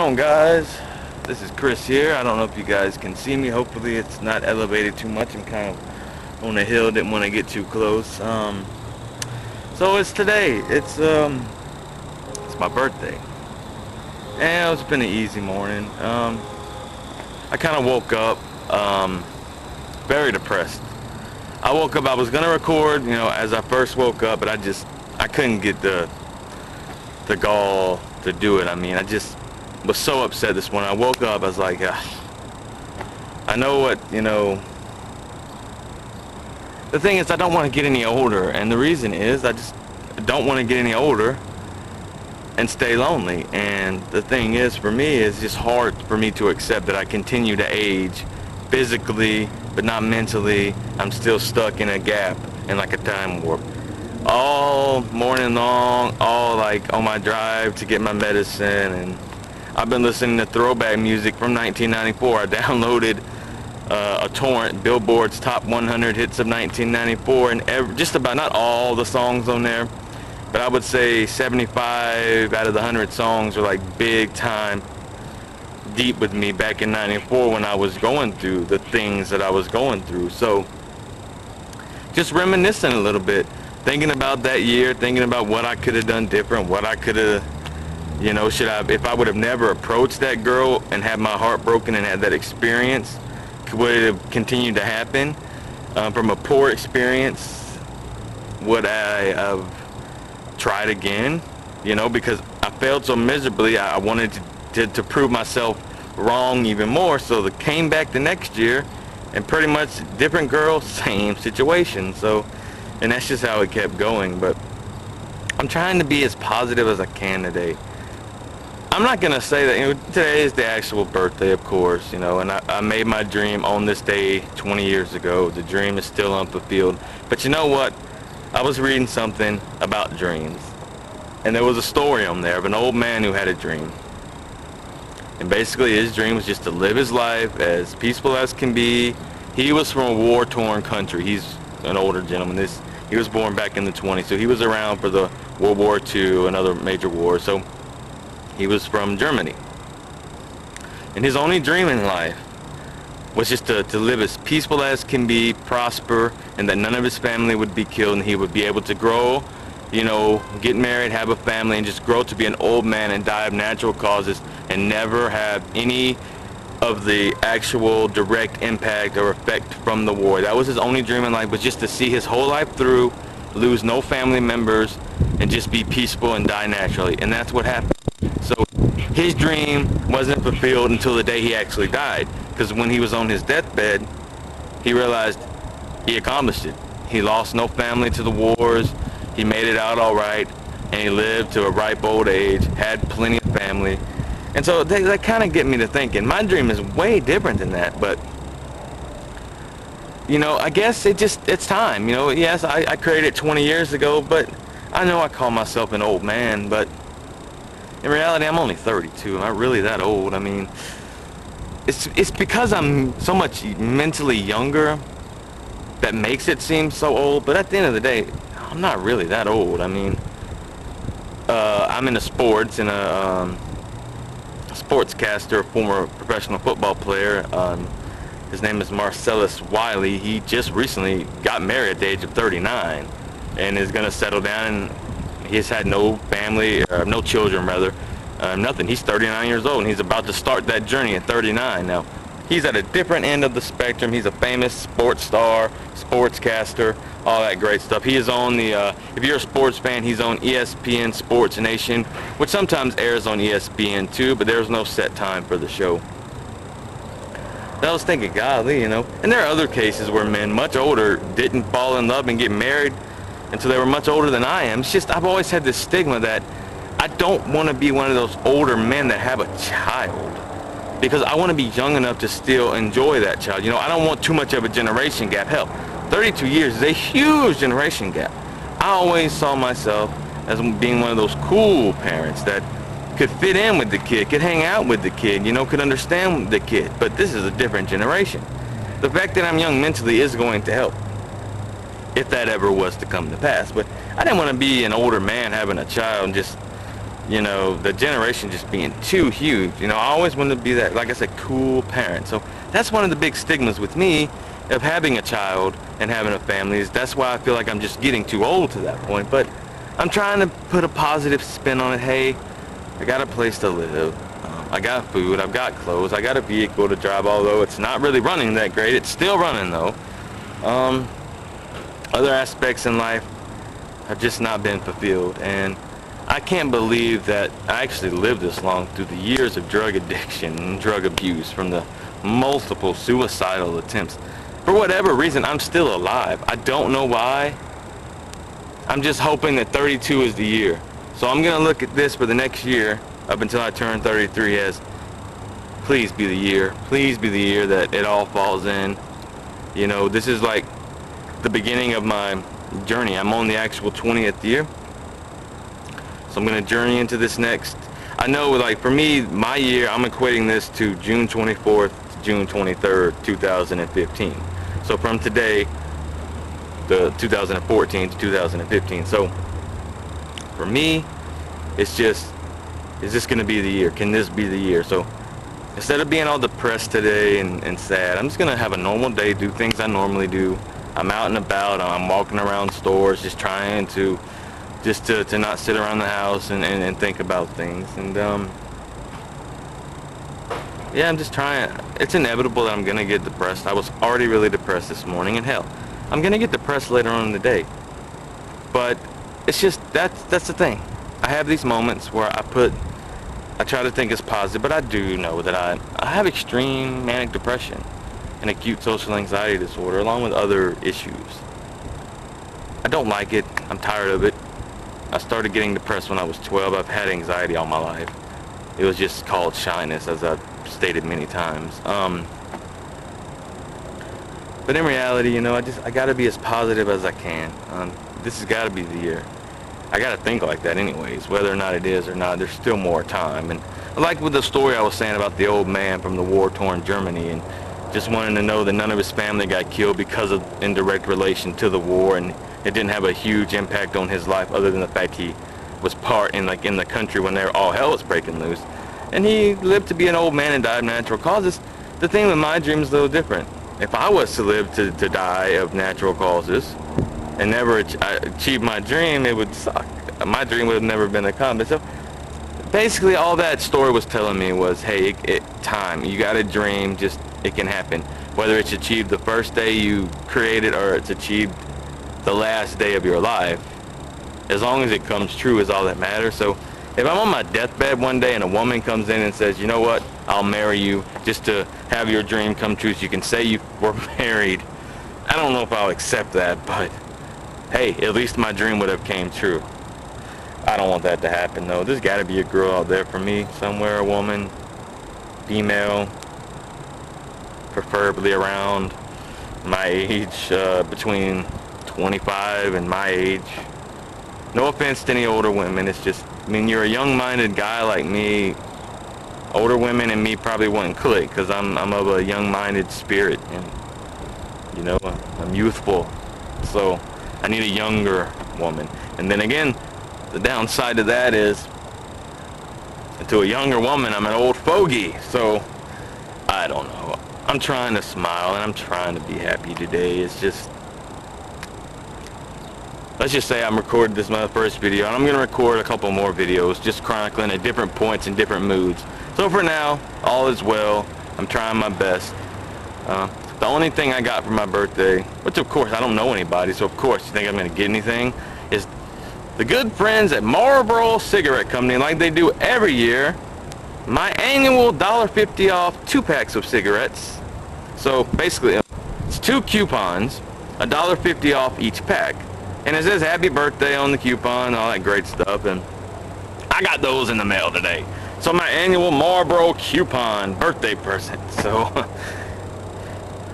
on, guys? This is Chris here. I don't know if you guys can see me. Hopefully it's not elevated too much. I'm kind of on a hill, didn't want to get too close. So it's today. It's my birthday. And it's been an easy morning. I kind of woke up very depressed. I woke up, I was gonna record, as I first woke up, but I couldn't get the gall to do it. I mean, I just was so upset this morning. I woke up, I was like, I know what, the thing is, I don't want to get any older, and the reason is I just don't want to get any older and stay lonely. And the thing is, for me, it's just hard for me to accept that I continue to age physically, but not mentally. I'm still stuck in a gap, in like a time warp. All morning long, all like on my drive to get my medicine, and I've been listening to throwback music from 1994. I downloaded a torrent, Billboard's Top 100 Hits of 1994, and just about, not all the songs on there, but I would say 75 out of the 100 songs are like big time, deep with me back in 94 when I was going through the things that I was going through. So just reminiscing a little bit, thinking about that year, thinking about what I could have done different, what I could have, if I would have never approached that girl and had my heart broken and had that experience, would it have continued to happen? From a poor experience, would I have tried again? Because I failed so miserably, I wanted to prove myself wrong even more, so I came back the next year, and pretty much different girl, same situation. So, and that's just how it kept going. But I'm trying to be as positive as I can today. I'm not gonna say that today is the actual birthday, of course, and I made my dream on this day 20 years ago. The dream is still unfulfilled. But you know what? I was reading something about dreams, and there was a story on there of an old man who had a dream. And basically his dream was just to live his life as peaceful as can be. He was from a war-torn country. He's an older gentleman. He was born back in the 20s, so he was around for the World War II and other major wars. So he was from Germany. And his only dream in life was just to live as peaceful as can be, prosper, and that none of his family would be killed, and he would be able to grow, get married, have a family, and just grow to be an old man and die of natural causes and never have any of the actual direct impact or effect from the war. That was his only dream in life, was just to see his whole life through, lose no family members, and just be peaceful and die naturally. And that's what happened. So his dream wasn't fulfilled until the day he actually died, because when he was on his deathbed, he realized he accomplished it. He lost no family to the wars, he made it out all right, and he lived to a ripe old age, had plenty of family. And so that kind of get me to thinking, my dream is way different than that. But I guess it's time. Yes, I created it 20 years ago, but I know I call myself an old man, but in reality I'm only 32. I'm not really that old. I mean, it's because I'm so much mentally younger that makes it seem so old. But at the end of the day, I'm not really that old. I mean, I'm into sports, and a sportscaster, former professional football player. His name is Marcellus Wiley. He just recently got married at the age of 39 and is going to settle down, and he's had no family, no children rather, nothing. He's 39 years old, and he's about to start that journey at 39. Now, he's at a different end of the spectrum. He's a famous sports star, sportscaster, all that great stuff. He is on if you're a sports fan, he's on ESPN Sports Nation, which sometimes airs on ESPN too, but there's no set time for the show. I was thinking, golly, and there are other cases where men much older didn't fall in love and get married until they were much older than I am. It's just, I've always had this stigma that I don't want to be one of those older men that have a child, because I want to be young enough to still enjoy that child. I don't want too much of a generation gap. Hell, 32 years is a huge generation gap. I always saw myself as being one of those cool parents that could fit in with the kid, could hang out with the kid, could understand the kid. But this is a different generation. The fact that I'm young mentally is going to help, if that ever was to come to pass. But I didn't want to be an older man having a child and just you know, the generation just being too huge. You know, I always wanted to be that, like I said, cool parent. So that's one of the big stigmas with me of having a child and having a family, is that's why I feel like I'm just getting too old to that point. But I'm trying to put a positive spin on it. Hey, I got a place to live. I got food. I've got clothes. I got a vehicle to drive, although it's not really running that great. It's still running though. Other aspects in life have just not been fulfilled, and I can't believe that I actually lived this long through the years of drug addiction and drug abuse, from the multiple suicidal attempts. For whatever reason, I'm still alive. I don't know why. I'm just hoping that 32 is the year. So I'm gonna look at this for the next year up until I turn 33 as, please be the year. Please be the year that it all falls in. You know, this is like the beginning of my journey. I'm on the actual 20th year. So I'm gonna journey into this next. I know, like, for me, my year, I'm equating this to June 24th to June 23rd, 2015. So from today, the 2014 to 2015. So for me, it's just, is this going to be the year? Can this be the year? So instead of being all depressed today and sad, I'm just going to have a normal day, do things I normally do. I'm out and about, I'm walking around stores, just trying to to not sit around the house and think about things. And yeah, I'm just trying. It's inevitable that I'm going to get depressed. I was already really depressed this morning, and hell, I'm going to get depressed later on in the day. But it's just, that's the thing. I have these moments where I try to think as positive, but I do know that I have extreme manic depression and acute social anxiety disorder, along with other issues. I don't like it. I'm tired of it. I started getting depressed when I was 12. I've had anxiety all my life. It was just called shyness, as I've stated many times. But in reality, you know, I gotta be as positive as I can. This has gotta be the year. I gotta think like that anyways, whether or not it is or not. There's still more time. And like with the story I was saying about the old man from the war-torn Germany, and just wanting to know that none of his family got killed because of indirect relation to the war, and it didn't have a huge impact on his life other than the fact he was part in the country when all hell was breaking loose. And he lived to be an old man and died of natural causes. The thing with my dream is a little different. If I was to live to die of natural causes and never achieve my dream, it would suck. My dream would have never been accomplished. So basically all that story was telling me was, hey, time. You got a dream, just, it can happen. Whether it's achieved the first day you created or it's achieved the last day of your life, as long as it comes true is all that matters. So if I'm on my deathbed one day and a woman comes in and says, you know what, I'll marry you just to have your dream come true so you can say you were married, I don't know if I'll accept that, but hey, at least my dream would have came true. I don't want that to happen though. There's got to be a girl out there for me somewhere, a woman, female, preferably around my age, between 25 and my age. No offense to any older women, it's just, I mean, you're a young-minded guy like me. Older women and me probably wouldn't click because I'm of a young-minded spirit, and you know, I'm youthful, so I need a younger woman. And then again, the downside to that is, to a younger woman, I'm an old fogey, so I don't know. I'm trying to smile and I'm trying to be happy today. It's just, let's just say I'm recording this my first video, and I'm going to record a couple more videos just chronicling at different points and different moods. So for now, all is well. I'm trying my best. The only thing I got for my birthday, which of course I don't know anybody, so of course you think I'm going to get anything, is the good friends at Marlboro Cigarette Company, like they do every year, my annual $1.50 off 2 packs of cigarettes. So basically, it's 2 coupons, $1.50 off each pack. And it says happy birthday on the coupon, all that great stuff, and I got those in the mail today. So my annual Marlboro coupon birthday present. So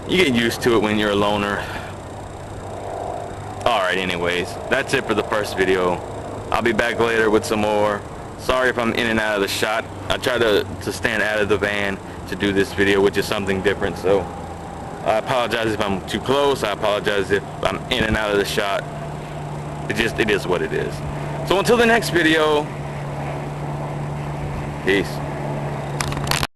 you get used to it when you're a loner. Alright, anyways, that's it for the first video. I'll be back later with some more. Sorry if I'm in and out of the shot. I try to stand out of the van to do this video, which is something different, so I apologize if I'm too close. I apologize if I'm in and out of the shot. It is what it is. So until the next video, Peace.